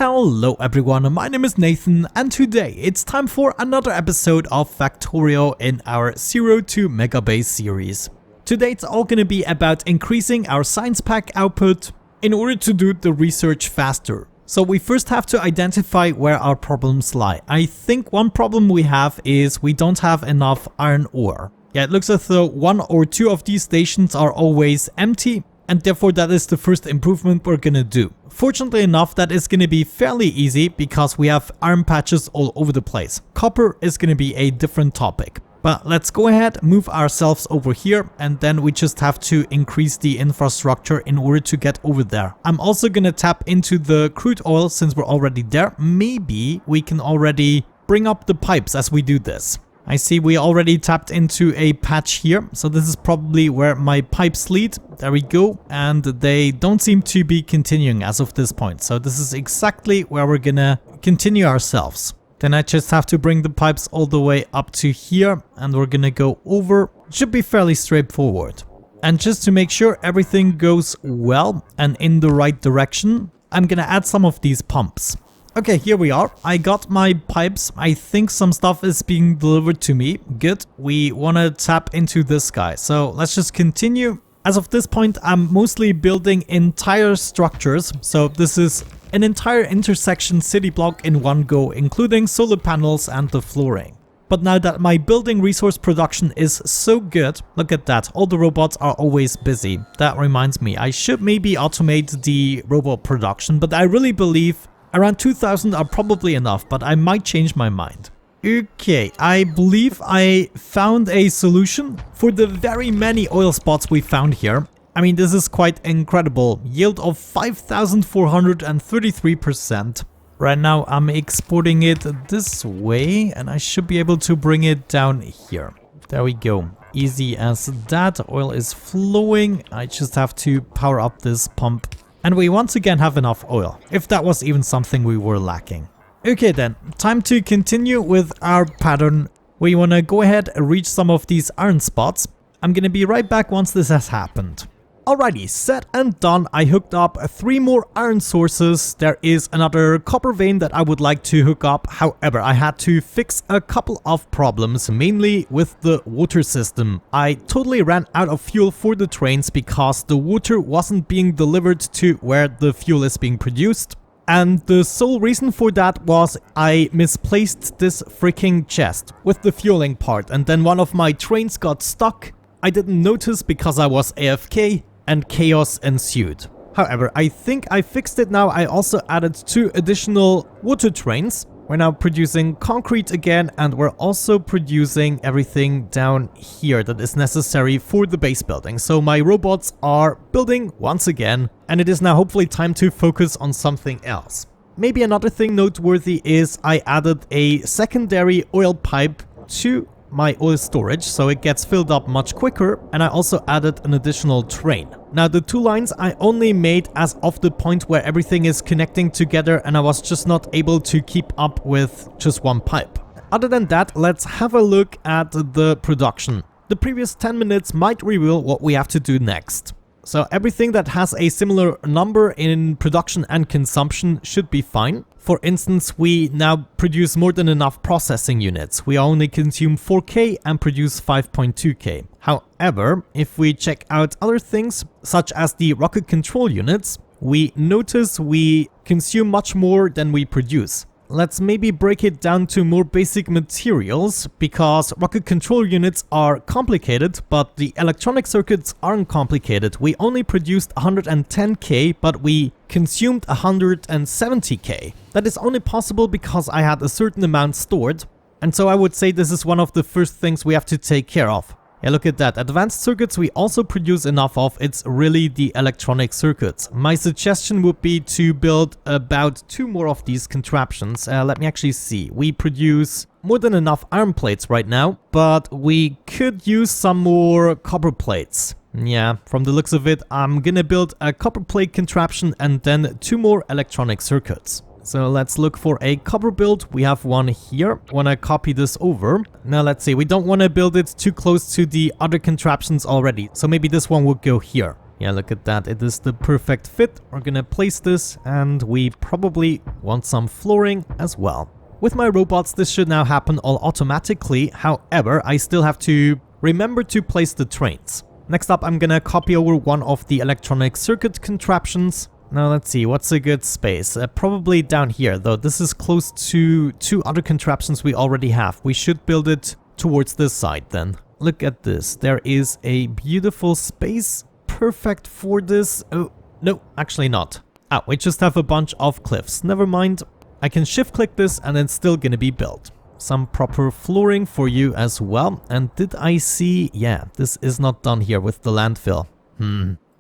Hello everyone, my name is Nathan and today it's time for another episode of Factorio in our 0 to Megabase series. Today it's all gonna be about increasing our science pack output in order to do the research faster. So we first have to identify where our problems lie. I think one problem we have is we don't have enough iron ore. Yeah, it looks as though one or two of these stations are always empty, and therefore that is the first improvement we're gonna do. Fortunately enough, that is gonna be fairly easy because we have iron patches all over the place. Copper is gonna be a different topic. But let's go ahead, move ourselves over here, and then we just have to increase the infrastructure in order to get over there. I'm also gonna tap into the crude oil since we're already there. Maybe we can already bring up the pipes as we do this. I see we already tapped into a patch here, so this is probably where my pipes lead. There we go, and they don't seem to be continuing as of this point, so this is exactly where we're gonna continue ourselves. Then I just have to bring the pipes all the way up to here, and we're gonna go over. Should be fairly straightforward. And just to make sure everything goes well and in the right direction, I'm gonna add some of these pumps. Okay, here we are. I got my pipes. I think some stuff is being delivered to me. Good. We want to tap into this guy. So let's just continue. As of this point, I'm mostly building entire structures. So this is an entire intersection city block in one go, including solar panels and the flooring. But now that my building resource production is so good, look at that, all the robots are always busy. That reminds me, I should maybe automate the robot production, but I really believe around 2000 are probably enough, but I might change my mind. Okay, I believe I found a solution for the very many oil spots we found here. I mean, this is quite incredible. Yield of 5433%. Right now I'm exporting it this way and I should be able to bring it down here. There we go. Easy as that. Oil is flowing. I just have to power up this pump. And we once again have enough oil, if that was even something we were lacking. Okay then, time to continue with our pattern. We want to go ahead and reach some of these iron spots. I'm gonna be right back once this has happened. Alrighty, set and done. I hooked up 3 more iron sources. There is another copper vein that I would like to hook up. However, I had to fix a couple of problems, mainly with the water system. I totally ran out of fuel for the trains because the water wasn't being delivered to where the fuel is being produced. And the sole reason for that was I misplaced this freaking chest with the fueling part, and then one of my trains got stuck. I didn't notice because I was AFK. And chaos ensued. However, I think I fixed it now. I also added 2 additional water trains. We're now producing concrete again, and we're also producing everything down here that is necessary for the base building. So my robots are building once again, and it is now hopefully time to focus on something else. Maybe another thing noteworthy is I added a secondary oil pipe to my oil storage, so it gets filled up much quicker, and I also added an additional train. Now the 2 lines I only made as of the point where everything is connecting together, and I was just not able to keep up with just 1 pipe. Other than that, let's have a look at the production. The previous 10 minutes might reveal what we have to do next. So everything that has a similar number in production and consumption should be fine. For instance, we now produce more than enough processing units. We only consume 4K and produce 5.2K. However, if we check out other things, such as the rocket control units, we notice we consume much more than we produce. Let's maybe break it down to more basic materials, because rocket control units are complicated, but the electronic circuits aren't complicated. We only produced 110K, but we consumed 170K. That is only possible because I had a certain amount stored, and so I would say this is one of the first things we have to take care of. Yeah, look at that. Advanced circuits we also produce enough of. It's really the electronic circuits. My suggestion would be to build about 2 more of these contraptions. Let me actually see. We produce more than enough iron plates right now, but we could use some more copper plates. Yeah, from the looks of it, I'm gonna build a copper plate contraption and then 2 more electronic circuits. So let's look for a copper build. We have one here. Want to copy this over. Now let's see. We don't want to build it too close to the other contraptions already. So maybe this one will go here. Yeah, look at that. It is the perfect fit. We're gonna place this, and we probably want some flooring as well. With my robots, this should now happen all automatically. However, I still have to remember to place the trains. Next up, I'm gonna copy over one of the electronic circuit contraptions. Now let's see, what's a good space? Probably down here, though this is close to two other contraptions we already have. We should build it towards this side then. Look at this, there is a beautiful space, perfect for this. Oh, no, actually not. Ah, we just have a bunch of cliffs, never mind. I can shift click this and it's still gonna be built. Some proper flooring for you as well. And did I see, yeah, this is not done here with the landfill.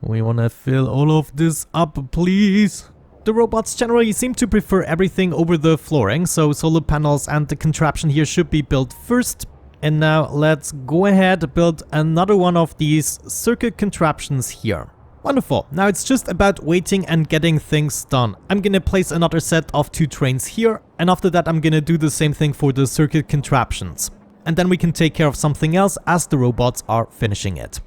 We want to fill all of this up, please. The robots generally seem to prefer everything over the flooring, so solar panels and the contraption here should be built first. And now let's go ahead and build another one of these circuit contraptions here. Wonderful. Now it's just about waiting and getting things done. I'm gonna place another set of 2 trains here, and after that I'm gonna do the same thing for the circuit contraptions. And then we can take care of something else as the robots are finishing it.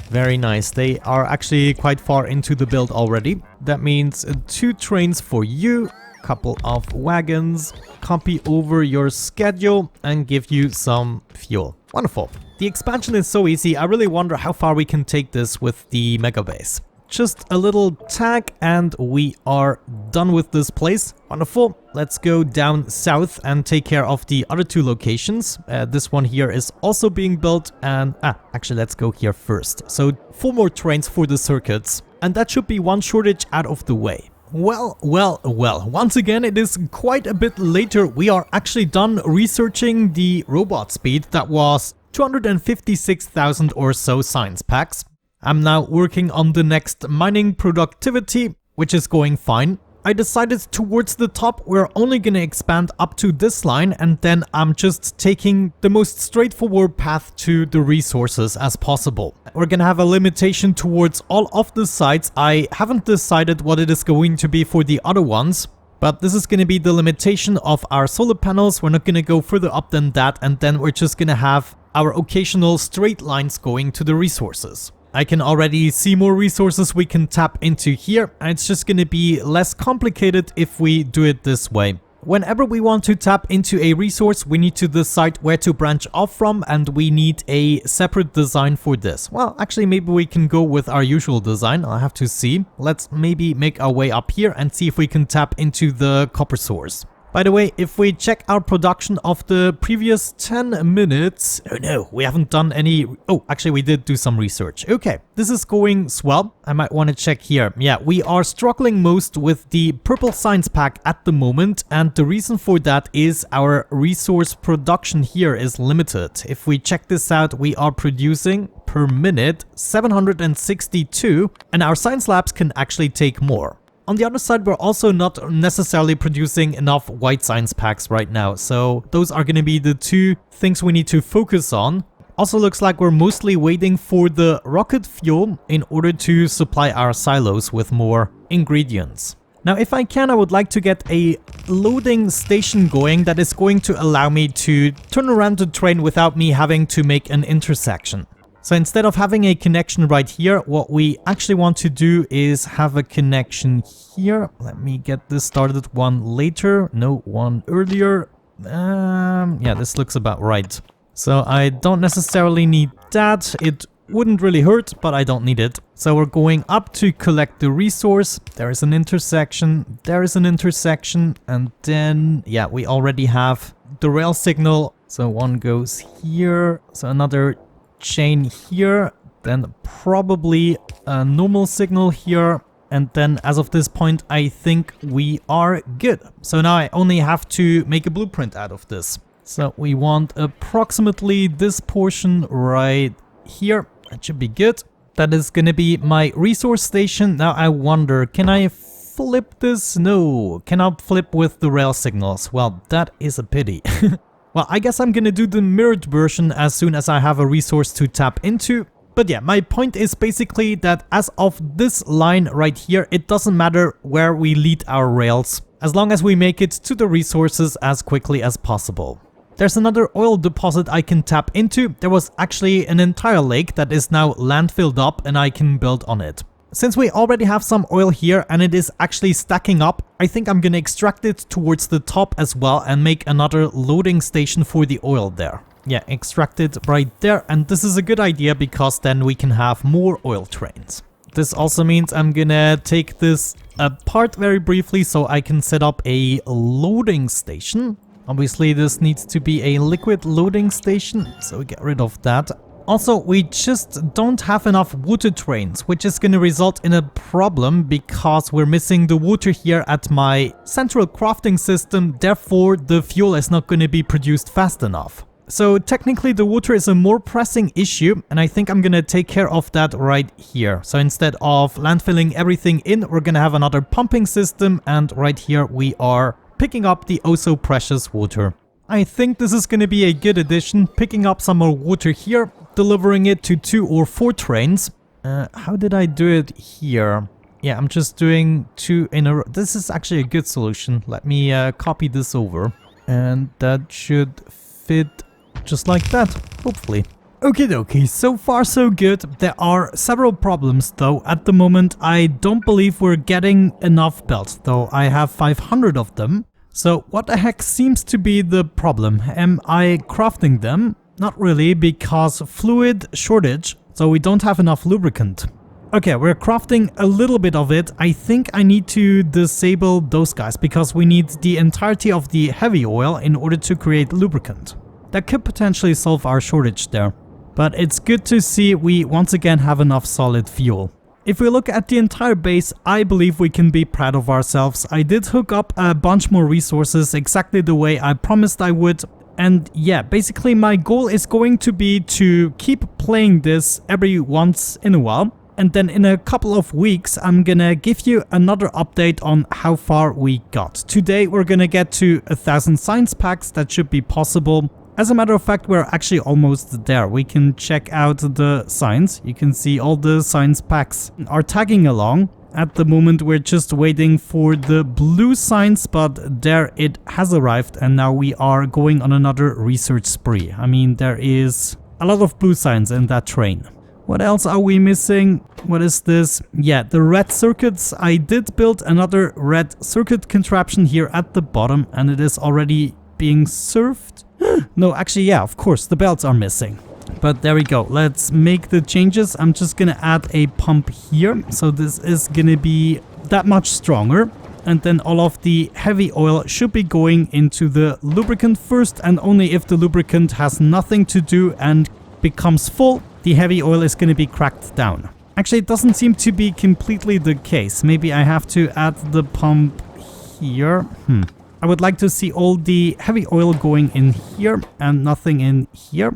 Very nice. They are actually quite far into the build already. That means 2 trains for you, couple of wagons, copy over your schedule and give you some fuel. Wonderful. The expansion is so easy. I really wonder how far we can take this with the Megabase. Just a little tag and we are done with this place. Wonderful. Let's go down south and take care of the other 2 locations. This one here is also being built and actually let's go here first. So 4 more trains for the circuits and that should be one shortage out of the way. Well, once again it is quite a bit later. We are actually done researching the robot speed. That was 256,000 or so science packs. I'm now working on the next mining productivity, which is going fine. I decided towards the top we're only gonna expand up to this line and then I'm just taking the most straightforward path to the resources as possible. We're gonna have a limitation towards all of the sites. I haven't decided what it is going to be for the other ones, but this is gonna be the limitation of our solar panels. We're not gonna go further up than that, and then we're just gonna have our occasional straight lines going to the resources. I can already see more resources we can tap into here, and it's just going to be less complicated if we do it this way. Whenever we want to tap into a resource, we need to decide where to branch off from, and we need a separate design for this. Well, actually, maybe we can go with our usual design. I'll have to see. Let's maybe make our way up here and see if we can tap into the copper source. By the way, if we check our production of the previous 10 minutes... Oh no, we haven't done any... Oh, actually we did do some research. Okay, this is going swell. I might want to check here. Yeah, we are struggling most with the purple science pack at the moment. And the reason for that is our resource production here is limited. If we check this out, we are producing per minute 762. And our science labs can actually take more. On the other side, we're also not necessarily producing enough white science packs right now, so those are going to be the 2 things we need to focus on. Also looks like we're mostly waiting for the rocket fuel in order to supply our silos with more ingredients. Now, if I can, I would like to get a loading station going that is going to allow me to turn around the train without me having to make an intersection. So instead of having a connection right here, what we actually want to do is have a connection here. Let me get this started one later. No, one earlier. Yeah, this looks about right. So I don't necessarily need that. It wouldn't really hurt, but I don't need it. So we're going up to collect the resource. There is an intersection. There is an intersection. And then, yeah, we already have the rail signal. So one goes here. So another chain here, then probably a normal signal here, and then as of this point I think we are good. So now I only have to make a blueprint out of this. So we want approximately this portion right here. That should be good. That is gonna be my resource station. Now I wonder, can I flip this? No, cannot flip with the rail signals. Well, that is a pity. Well, I guess I'm gonna do the mirrored version as soon as I have a resource to tap into. But yeah, my point is basically that as of this line right here, it doesn't matter where we lead our rails, as long as we make it to the resources as quickly as possible. There's another oil deposit I can tap into. There was actually an entire lake that is now landfilled up and I can build on it. Since we already have some oil here and it is actually stacking up, I think I'm gonna extract it towards the top as well and make another loading station for the oil there. Yeah, extract it right there, and this is a good idea because then we can have more oil trains. This also means I'm gonna take this apart very briefly so I can set up a loading station. Obviously this needs to be a liquid loading station, so we get rid of that. Also, we just don't have enough water trains, which is going to result in a problem because we're missing the water here at my central crafting system. Therefore, the fuel is not going to be produced fast enough. So technically the water is a more pressing issue, and I think I'm going to take care of that right here. So instead of landfilling everything in, we're going to have another pumping system, and right here we are picking up the oh so precious water. I think this is going to be a good addition, picking up some more water here, delivering it to 2 or 4 trains. How did I do it here? Yeah, I'm just doing 2 in a row. This is actually a good solution. Let me copy this over. And that should fit just like that, hopefully. Okie dokie, so far so good. There are several problems though. At the moment, I don't believe we're getting enough belts, though I have 500 of them. So what the heck seems to be the problem? Am I crafting them? Not really, because fluid shortage, so we don't have enough lubricant. Okay, we're crafting a little bit of it. I think I need to disable those guys because we need the entirety of the heavy oil in order to create lubricant. That could potentially solve our shortage there. But it's good to see we once again have enough solid fuel. If we look at the entire base, I believe we can be proud of ourselves. I did hook up a bunch more resources exactly the way I promised I would. And yeah, basically my goal is going to be to keep playing this every once in a while. And then in a couple of weeks, I'm gonna give you another update on how far we got. Today, we're gonna get to 1,000 science packs. That should be possible. As a matter of fact, we're actually almost there. We can check out the signs. You can see all the science packs are tagging along. At the moment, we're just waiting for the blue signs, but there it has arrived, and now we are going on another research spree. I mean, there is a lot of blue signs in that train. What else are we missing? What is this? Yeah, the red circuits. I did build another red circuit contraption here at the bottom, and it is already being served. No, actually, yeah, of course, the belts are missing. But there we go. Let's make the changes. I'm just gonna add a pump here. So this is gonna be that much stronger. And then all of the heavy oil should be going into the lubricant first. And only if the lubricant has nothing to do and becomes full, the heavy oil is gonna be cracked down. Actually, it doesn't seem to be completely the case. Maybe I have to add the pump here. I would like to see all the heavy oil going in here and nothing in here.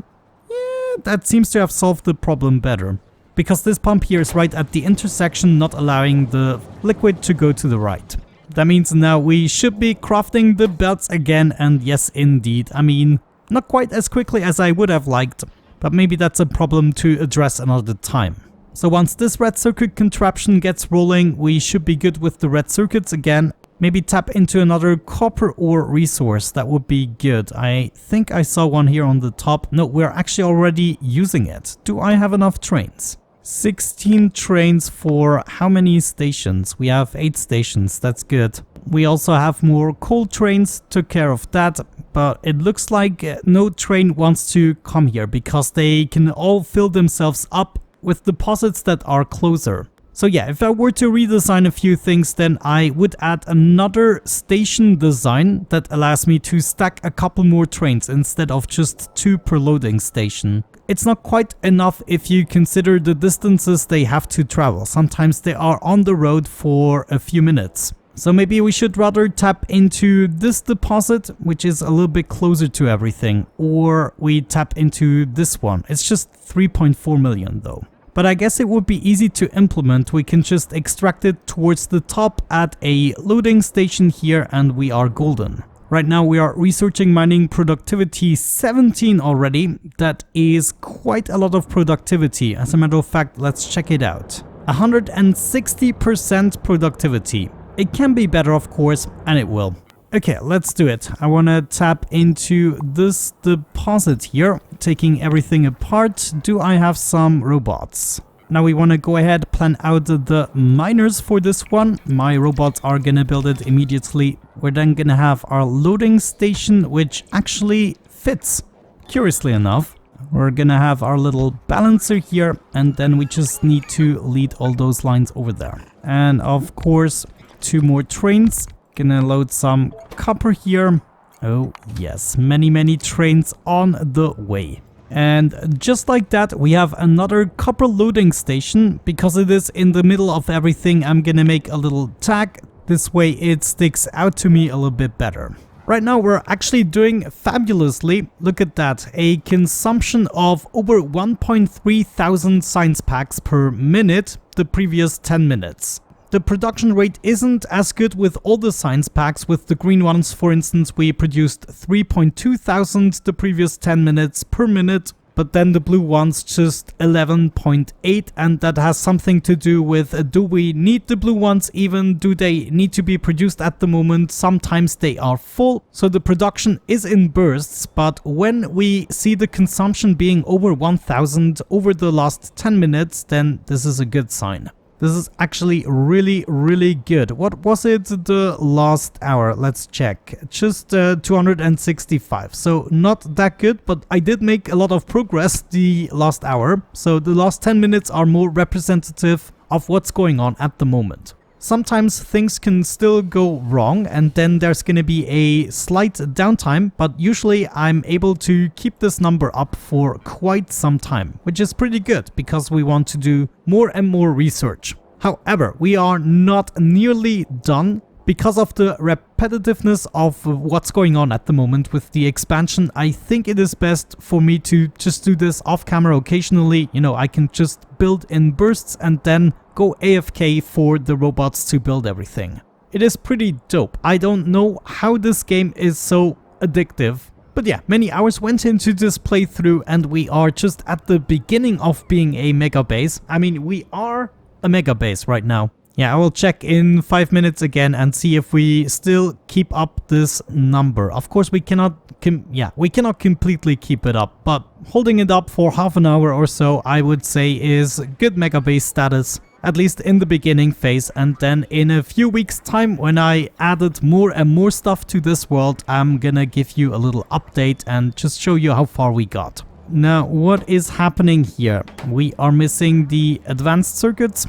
Yeah, that seems to have solved the problem better. Because this pump here is right at the intersection, not allowing the liquid to go to the right. That means now we should be crafting the belts again, and yes indeed. I mean, not quite as quickly as I would have liked, but maybe that's a problem to address another time. So once this red circuit contraption gets rolling, we should be good with the red circuits again. Maybe tap into another copper ore resource. That would be good. I think I saw one here on the top. No, we're actually already using it. Do I have enough trains? 16 trains for how many stations? We have 8 stations. That's good. We also have more coal trains. Took care of that. But it looks like no train wants to come here because they can all fill themselves up with deposits that are closer. So yeah, if I were to redesign a few things, then I would add another station design that allows me to stack a couple more trains instead of just 2 per loading station. It's not quite enough if you consider the distances they have to travel. Sometimes they are on the road for a few minutes. So maybe we should rather tap into this deposit, which is a little bit closer to everything, or we tap into this one. It's just 3.4 million though. But I guess it would be easy to implement. We can just extract it towards the top at a loading station here and we are golden. Right now we are researching mining productivity 17 already. That is quite a lot of productivity. As a matter of fact, let's check it out. 160% productivity. It can be better, of course, and it will. Okay, let's do it. I want to tap into this deposit here, taking everything apart. Do I have some robots? Now we want to go ahead, plan out the miners for this one. My robots are going to build it immediately. We're then going to have our loading station, which actually fits, curiously enough. We're going to have our little balancer here, and then we just need to lead all those lines over there. And of course, 2 more trains. Gonna load some copper here. Oh yes, many trains on the way. And just like that, we have another copper loading station. Because it is in the middle of everything, I'm gonna make a little tag. This way it sticks out to me a little bit better. Right now we're actually doing fabulously. Look at that, a consumption of over 1.3 thousand science packs per minute the previous 10 minutes. The production rate isn't as good with all the science packs. With the green ones, for instance, we produced 3.2 thousand the previous 10 minutes per minute, but then the blue ones just 11.8, and that has something to do with, do we need the blue ones even? Do they need to be produced at the moment? Sometimes they are full, so the production is in bursts, but when we see the consumption being over 1000 over the last 10 minutes, then this is a good sign. This is actually really good. What was it the last hour? Let's check. Just 265. So not that good, but I did make a lot of progress the last hour. So the last 10 minutes are more representative of what's going on at the moment. Sometimes things can still go wrong, and then there's going to be a slight downtime, but usually I'm able to keep this number up for quite some time, which is pretty good because we want to do more and more research. However, we are not nearly done. Because of the repetitiveness of what's going on at the moment with the expansion, I think it is best for me to just do this off camera occasionally. You know, I can just build in bursts and then go AFK for the robots to build everything. It is pretty dope. I don't know how this game is so addictive. But yeah, many hours went into this playthrough, and we are just at the beginning of being a mega base. I mean, we are a mega base right now. Yeah, I will check in 5 minutes again and see if we still keep up this number. Of course, we cannot completely keep it up, but holding it up for half an hour or so, I would say is good mega base status, at least in the beginning phase. And then in a few weeks time, when I added more and more stuff to this world, I'm gonna give you a little update and just show you how far we got. Now, what is happening here? We are missing the advanced circuits.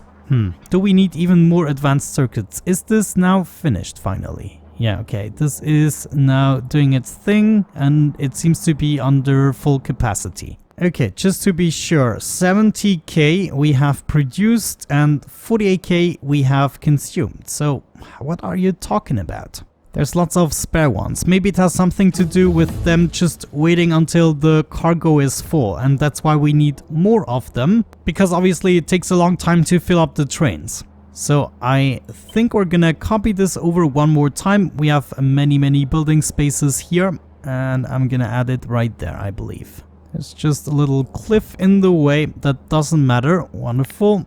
Do we need even more advanced circuits? Is this now finished finally? Yeah, okay, this is now doing its thing, and it seems to be under full capacity. Okay, just to be sure, 70k we have produced and 48k we have consumed. So, what are you talking about? There's lots of spare ones. Maybe it has something to do with them just waiting until the cargo is full, and that's why we need more of them, because obviously it takes a long time to fill up the trains. So I think we're gonna copy this over one more time. We have many building spaces here, and I'm gonna add it right there, I believe. There's just a little cliff in the way. That doesn't matter. Wonderful.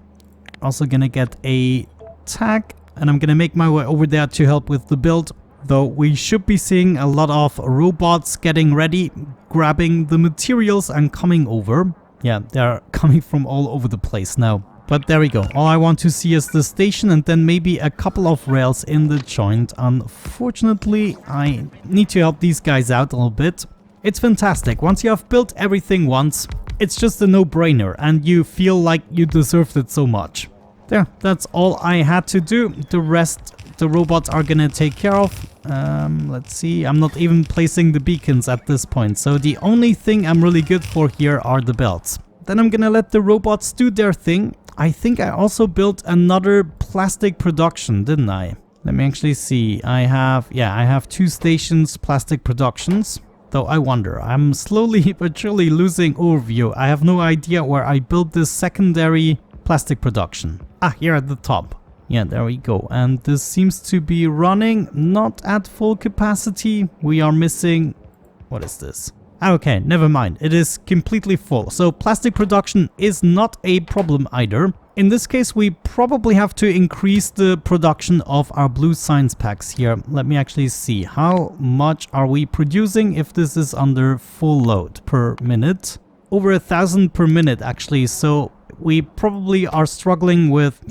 Also gonna get a tag, and I'm gonna make my way over there to help with the build. Though we should be seeing a lot of robots getting ready, grabbing the materials and coming over. Yeah, they're coming from all over the place now. But there we go. All I want to see is the station and then maybe a couple of rails in the joint. Unfortunately, I need to help these guys out a little bit. It's fantastic. Once you have built everything once, it's just a no-brainer and you feel like you deserved it so much. There, that's all I had to do. The rest the robots are gonna take care of. Let's see, I'm not even placing the beacons at this point, so the only thing I'm really good for here are the belts. Then I'm gonna let the robots do their thing. I think I also built another plastic production, didn't I? Let me actually see. I have 2 stations plastic productions. Though I wonder, I'm slowly but surely losing overview. I have no idea where I built this secondary plastic production. Ah, here at the top. Yeah, there we go. And this seems to be running not at full capacity. We are missing... What is this? Okay, never mind. It is completely full. So plastic production is not a problem either. In this case, we probably have to increase the production of our blue science packs here. Let me actually see. How much are we producing if this is under full load per minute? Over 1,000 per minute, actually. So we probably are struggling with,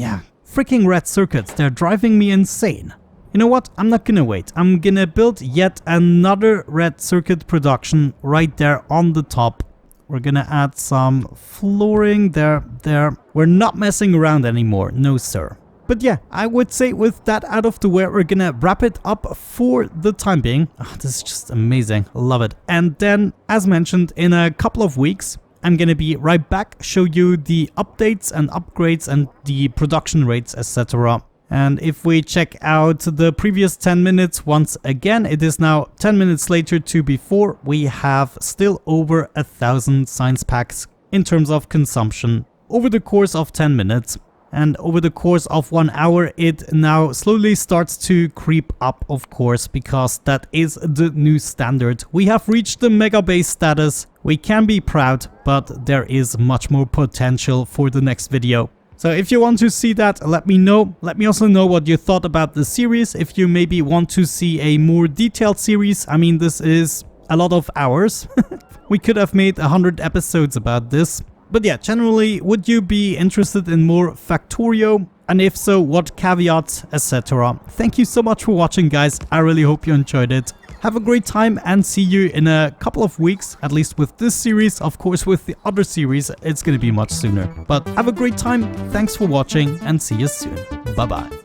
freaking red circuits. They're driving me insane. You know what? I'm not gonna wait. I'm gonna build yet another red circuit production right there on the top. We're gonna add some flooring there. We're not messing around anymore, no sir. But yeah, I would say with that out of the way, we're gonna wrap it up for the time being. Oh, this is just amazing, love it. And then, as mentioned, in a couple of weeks, I'm gonna be right back, show you the updates and upgrades and the production rates, etc. And if we check out the previous 10 minutes once again, it is now 10 minutes later to before. We have still over 1,000 science packs in terms of consumption over the course of 10 minutes. And over the course of 1 hour, it now slowly starts to creep up, of course, because that is the new standard. We have reached the MEGABASE status. We can be proud, but there is much more potential for the next video. So if you want to see that, let me know. Let me also know what you thought about the series. If you maybe want to see a more detailed series, I mean, this is a lot of hours. We could have made 100 episodes about this. But yeah, generally, would you be interested in more Factorio? And if so, what caveats, etc. Thank you so much for watching, guys. I really hope you enjoyed it. Have a great time and see you in a couple of weeks, at least with this series. Of course, with the other series, it's going to be much sooner. But have a great time. Thanks for watching and see you soon. Bye-bye.